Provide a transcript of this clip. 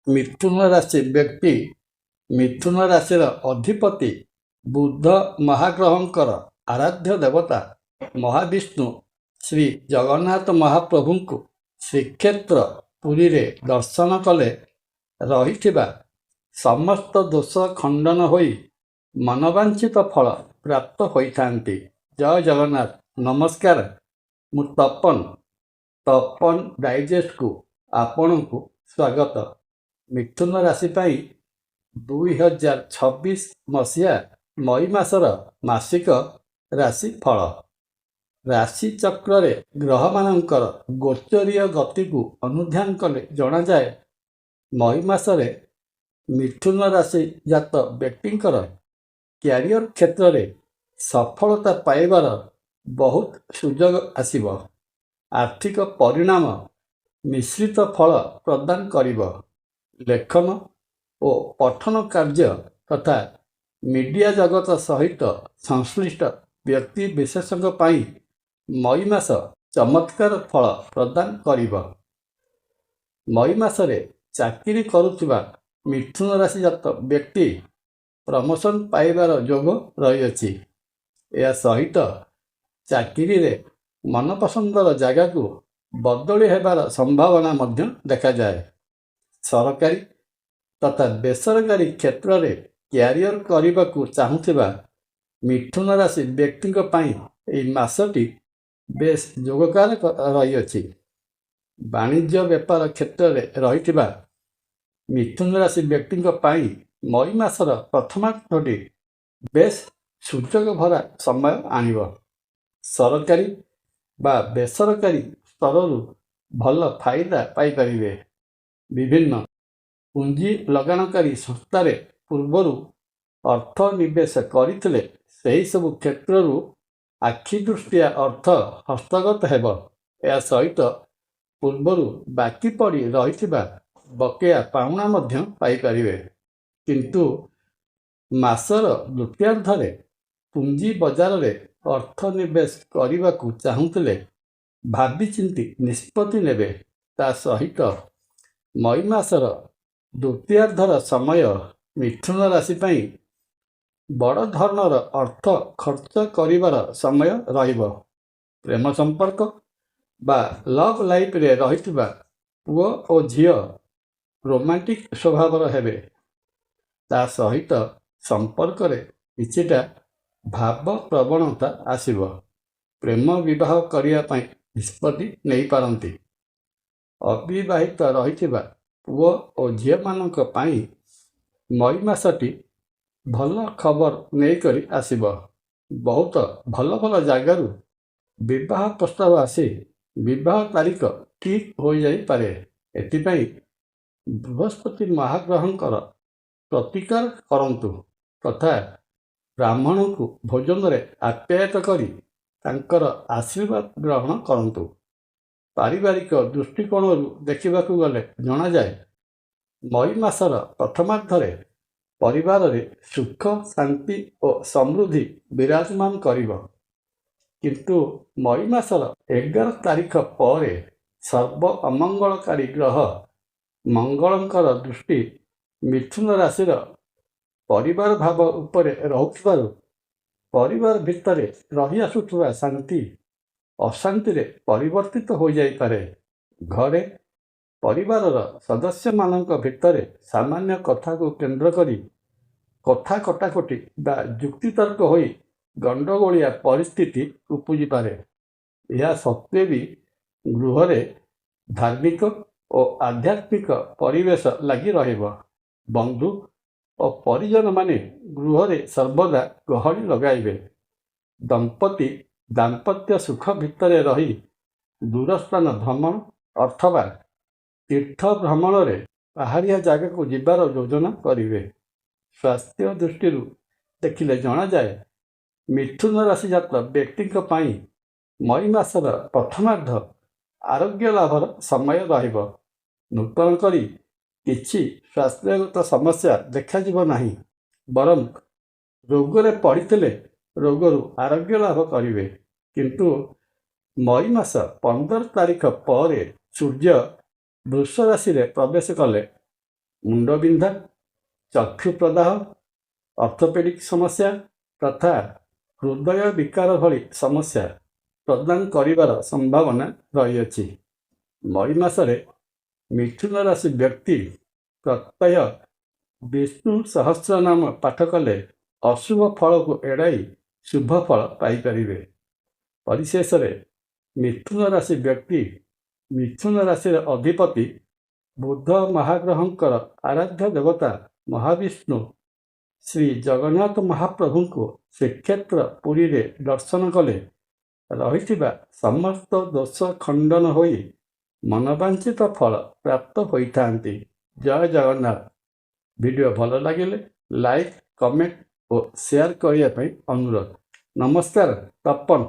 ମିଥୁନ ରାଶି ବ୍ୟକ୍ତି ମିଥୁନ ରାଶିର ଅଧିପତି ବୁଧ ମହାଗ୍ରହଙ୍କର ଆରାଧ୍ୟ ଦେବତା ମହାବିଷ୍ଣୁ ଶ୍ରୀ ଜଗନ୍ନାଥ ମହାପ୍ରଭୁଙ୍କୁ ଶ୍ରୀକ୍ଷେତ୍ର ପୁରୀରେ ଦର୍ଶନ କଲେ ରହିଥିବା ସମସ୍ତ ଦୋଷ ଖଣ୍ଡନ ହୋଇ ମନବାଞ୍ଛିତ ଫଳ ପ୍ରାପ୍ତ ହୋଇଥାନ୍ତି। ଜୟ ଜଗନ୍ନାଥ। ନମସ୍କାର, ମୁଁ ତପନ ଡାଇଜେଷ୍ଟକୁ ଆପଣଙ୍କୁ ସ୍ୱାଗତ। ମିଥୁନ ରାଶି ପାଇଁ 2026 ମସିହା ମଇ ମାସର ମାସିକ ରାଶି ଫଳ। ରାଶି ଚକ୍ରରେ ଗ୍ରହମାନଙ୍କର ଗୋଚରୀୟ ଗତିକୁ ଅନୁଧ୍ୟାନ କଲେ ଜଣାଯାଏ, ମଇ ମାସରେ ମିଥୁନ ରାଶି ଜାତ ବ୍ୟକ୍ତିଙ୍କର କ୍ୟାରିୟର କ୍ଷେତ୍ରରେ ସଫଳତା ପାଇବାର ବହୁତ ସୁଯୋଗ ଆସିବ। ଆର୍ଥିକ ପରିଣାମ ମିଶ୍ରିତ ଫଳ ପ୍ରଦାନ କରିବ। ଲେଖନ ଓ ପଠନ କାର୍ଯ୍ୟ ତଥା ମିଡ଼ିଆ ଜଗତ ସହିତ ସଂଶ୍ଳିଷ୍ଟ ବ୍ୟକ୍ତି ବିଶେଷଙ୍କ ପାଇଁ ମଇ ମାସ ଚମତ୍କାର ଫଳ ପ୍ରଦାନ କରିବ। ମଇ ମାସରେ ଚାକିରି କରୁଥିବା ମିଥୁନ ରାଶି ଜାତ ବ୍ୟକ୍ତି ପ୍ରମୋସନ ପାଇବାର ଯୋଗ ରହିଅଛି। ଏହା ସହିତ ଚାକିରିରେ ମନପସନ୍ଦର ଜାଗାକୁ ବଦଳି ହେବାର ସମ୍ଭାବନା ମଧ୍ୟ ଦେଖାଯାଏ। ସରକାରୀ ତଥା ବେସରକାରୀ କ୍ଷେତ୍ରରେ କ୍ୟାରିୟର କରିବାକୁ ଚାହୁଁଥିବା ମିଥୁନ ରାଶି ବ୍ୟକ୍ତିଙ୍କ ପାଇଁ ଏହି ମାସଟି ବେଶ ଯୋଗକାରକ ରହିଅଛି। ବାଣିଜ୍ୟ ବେପାର କ୍ଷେତ୍ରରେ ରହିଥିବା ମିଥୁନ ରାଶି ବ୍ୟକ୍ତିଙ୍କ ପାଇଁ ମଇ ମାସର ପ୍ରଥମାର୍ଦ୍ଧଟି ବେଶ ସୁଯୋଗ ଭରା ସମୟ ଆଣିବ। ସରକାରୀ ବା ବେସରକାରୀ ସ୍ତରରୁ ଭଲ ଫାଇଦା ପାଇପାରିବେ। ବିଭିନ୍ନ ପୁଞ୍ଜି ଲଗାଣକାରୀ ସଂସ୍ଥାରେ ପୂର୍ବରୁ ଅର୍ଥ ନିବେଶ କରିଥିଲେ ସେହିସବୁ କ୍ଷେତ୍ରରୁ ଆଖି ଦୃଷ୍ଟିଆ ଅର୍ଥ ହସ୍ତଗତ ହେବ। ଏହା ସହିତ ପୂର୍ବରୁ ବାକି ପଡ଼ି ରହିଥିବା ବକେୟା ପାଉଣା ମଧ୍ୟ ପାଇପାରିବେ। କିନ୍ତୁ ମାସର ଦ୍ୱିତୀୟାର୍ଦ୍ଧରେ ପୁଞ୍ଜି ବଜାରରେ ଅର୍ଥ ନିବେଶ କରିବାକୁ ଚାହୁଁଥିଲେ ଭାବିଚିନ୍ତି ନିଷ୍ପତ୍ତି ନେବେ। ତା ସହିତ ମଇ ମାସର ଦ୍ୱିତୀୟାର୍ଦ୍ଧର ସମୟ ମିଥୁନ ରାଶି ପାଇଁ ବଡ଼ ଧରଣର ଅର୍ଥ ଖର୍ଚ୍ଚ କରିବାର ସମୟ ରହିବ। ପ୍ରେମ ସମ୍ପର୍କ ବା ଲଭ୍ ଲାଇଫରେ ରହିଥିବା ପୁଅ ଓ ଝିଅ ରୋମାଣ୍ଟିକ ସ୍ୱଭାବର ହେବେ। ତା ସହିତ ସମ୍ପର୍କରେ କିଛିଟା ଭାବ ପ୍ରବଣତା ଆସିବ। ପ୍ରେମ ବିବାହ କରିବା ପାଇଁ ନିଷ୍ପତ୍ତି ନେଇପାରନ୍ତି। ଅବିବାହିତ ରହିଥିବା ପୁଅ ଓ ଝିଅମାନଙ୍କ ପାଇଁ ମଇ ମାସଟି ଭଲ ଖବର ନେଇକରି ଆସିବ। ବହୁତ ଭଲ ଭଲ ଜାଗାରୁ ବିବାହ ପ୍ରସ୍ତାବ ଆସି ବିବାହ ତାରିଖ ଠିକ୍ ହୋଇଯାଇପାରେ। ଏଥିପାଇଁ ବୃହସ୍ପତି ମହାଗ୍ରହଙ୍କର ପ୍ରତିକାର କରନ୍ତୁ ତଥା ବ୍ରାହ୍ମଣଙ୍କୁ ଭୋଜନରେ ଆପ୍ୟାୟିତ କରି ତାଙ୍କର ଆଶୀର୍ବାଦ ଗ୍ରହଣ କରନ୍ତୁ। ପାରିବାରିକ ଦୃଷ୍ଟିକୋଣରୁ ଦେଖିବାକୁ ଗଲେ ଜଣାଯାଏ, ମଇ ମାସର ପ୍ରଥମାର୍ଦ୍ଧରେ ପରିବାରରେ ସୁଖ ଶାନ୍ତି ଓ ସମୃଦ୍ଧି ବିରାଜମାନ କରିବ। କିନ୍ତୁ ମଇ ମାସର 11 ତାରିଖ ପରେ ସର୍ବ ଅମଙ୍ଗଳକାରୀ ଗ୍ରହ ମଙ୍ଗଳଙ୍କର ଦୃଷ୍ଟି ମିଥୁନ ରାଶିର ପରିବାର ଭାବ ଉପରେ ରହୁଥିବାରୁ ପରିବାର ଭିତରେ ରହିଆସୁଥିବା ଶାନ୍ତି ଅଶାନ୍ତିରେ ପରିବର୍ତ୍ତିତ ହୋଇଯାଇପାରେ। ଘରେ ପରିବାରର ସଦସ୍ୟମାନଙ୍କ ଭିତରେ ସାମାନ୍ୟ କଥାକୁ କେନ୍ଦ୍ର କରି କଥା କଟାକଟି ବା ଯୁକ୍ତିତର୍କ ହୋଇ ଗଣ୍ଡଗୋଳିଆ ପରିସ୍ଥିତି ଉପୁଜିପାରେ। ଏହା ସତ୍ତ୍ୱେ ବି ଗୃହରେ ଧାର୍ମିକ ଓ ଆଧ୍ୟାତ୍ମିକ ପରିବେଶ ଲାଗି ରହିବ। ବନ୍ଧୁ ଓ ପରିଜନମାନେ ଗୃହରେ ସର୍ବଦା ଗହଳି ଲଗାଇବେ। ଦମ୍ପତି ଦାମ୍ପତ୍ୟ ସୁଖ ଭିତରେ ରହି ଦୂରସ୍ଥାନ ଭ୍ରମଣ ଅଥବା ତୀର୍ଥ ଭ୍ରମଣରେ ପାହାଡ଼ିଆ ଜାଗାକୁ ଯିବାର ଯୋଜନା କରିବେ। ସ୍ୱାସ୍ଥ୍ୟ ଦୃଷ୍ଟିରୁ ଦେଖିଲେ ଜଣାଯାଏ, ମିଥୁନ ରାଶି ଜାତ ବ୍ୟକ୍ତିଙ୍କ ପାଇଁ ମଇ ମାସର ପ୍ରଥମାର୍ଦ୍ଧ ଆରୋଗ୍ୟ ଲାଭର ସମୟ ରହିବ। ନୂତନ କରି କିଛି ସ୍ୱାସ୍ଥ୍ୟଗତ ସମସ୍ୟା ଦେଖାଯିବ ନାହିଁ, ବରଂ ରୋଗରେ ପଡ଼ିଥିଲେ ରୋଗରୁ ଆରୋଗ୍ୟ ଲାଭ କରିବେ। କିନ୍ତୁ ମଇ ମାସ 15 ତାରିଖ ପରେ ସୂର୍ଯ୍ୟ ବୃଷ ରାଶିରେ ପ୍ରବେଶ କଲେ ମୁଣ୍ଡବିନ୍ଧା, ଚକ୍ଷୁ ପ୍ରଦାହ, ଅର୍ଥୋପେଡିକ୍ ସମସ୍ୟା ତଥା ହୃଦୟ ବିକାର ଭଳି ସମସ୍ୟା ପ୍ରଦାନ କରିବାର ସମ୍ଭାବନା ରହିଅଛି। ମଇ ମାସରେ ମିଥୁନ ରାଶି ବ୍ୟକ୍ତି ପ୍ରତ୍ୟହ ବିଷ୍ଣୁ ସହସ୍ରନାମ ପାଠ କଲେ ଅଶୁଭ ଫଳକୁ ଏଡ଼ାଇ ଶୁଭ ଫଳ ପାଇପାରିବେ। ପରିଶେଷରେ ମିଥୁନ ରାଶି ବ୍ୟକ୍ତି ମିଥୁନ ରାଶିର ଅଧିପତି ବୁଧ ମହାଗ୍ରହଙ୍କର ଆରାଧ୍ୟ ଦେବତା ମହାବିଷ୍ଣୁ ଶ୍ରୀ ଜଗନ୍ନାଥ ମହାପ୍ରଭୁଙ୍କୁ ଶ୍ରୀକ୍ଷେତ୍ର ପୁରୀରେ ଦର୍ଶନ କଲେ ରହିଥିବା ସମସ୍ତ ଦୋଷ ଖଣ୍ଡନ ହୋଇ ମନବାଞ୍ଛିତ ଫଳ ପ୍ରାପ୍ତ ହୋଇଥାନ୍ତି। ଜୟ ଜଗନ୍ନାଥ। ଭିଡ଼ିଓ ଭଲ ଲାଗିଲେ ଲାଇକ୍, କମେଣ୍ଟ ଓ ସେୟାର କରିବା ପାଇଁ ଅନୁରୋଧ। ନମସ୍କାର। ତପନ।